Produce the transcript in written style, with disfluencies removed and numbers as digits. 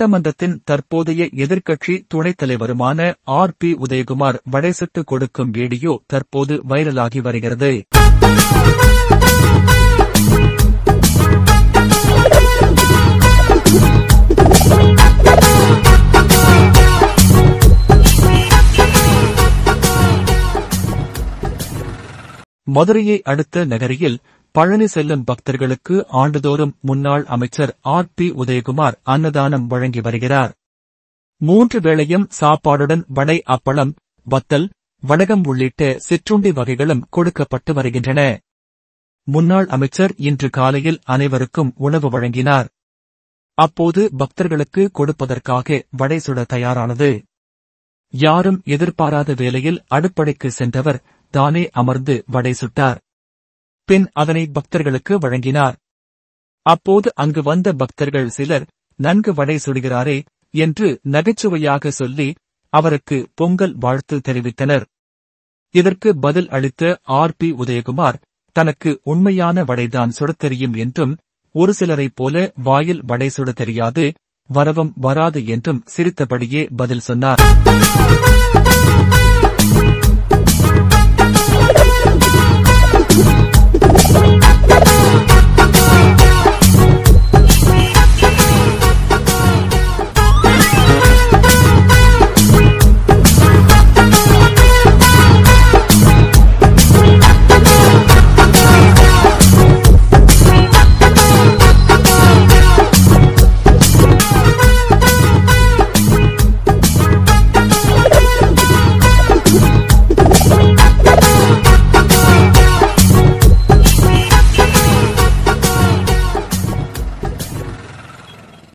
சட்டமன்றத்தின் தற்போதைய எதிர்க்கட்சி துணைத் தலைவருமான ஆர்.பி. உதயகுமார் வடை சுட்டுக் கொடுக்கும் வீடியோ தற்போது வைரலாகி வருகிறது. மதுரையை அடுத்த நகரியில் பழனி செல்லும் பக்தர்களுக்கு ஆண்டுதோறும் முன்னாள் அமைச்சர் ஆர்.பி. உதயகுமார் அன்னதானம் வழங்கி வருகிறார். 3 வேளையும் சாப்பாடுடன் வடை, அப்பளம், வத்தல், வடகம் உள்ளிட்ட சிற்றுண்டி வகைகளும் கொடுக்கப்பட்டு வருகின்றன. முன்னாள் அமைச்சர் இன்று காலையில் அனைவருக்கும் உணவு வழங்கினார். அப்போது பக்தர்களுக்கு கொடுப்பதற்காக வடை சுட தயாரானது. யாரும் எதிர்பாராத வேளையில் அடுப்படைக்கு சென்றவர் தானே அமர்ந்து வடை சுட்டார். பின் அதனை பக்தர்களுக்கு வழங்கினார். அப்போது அங்கு வந்த பக்தர்கள் சிலர், நன்கு வடை சுடுகிறாரே என்று நகைச்சுவையாக சொல்லி அவருக்கு பொங்கல் வாழ்த்து தெரிவித்தனர். இதற்கு பதில் அளித்த ஆர்.பி. உதயகுமார், தனக்கு உண்மையான வடைதான் சுடத் தெரியும் என்றும், ஒரு சிலரைப் போல வாயில் வடை சுட தெரியாது, வரவும் வராது என்றும் சிரித்தபடியே பதில் சொன்னார்.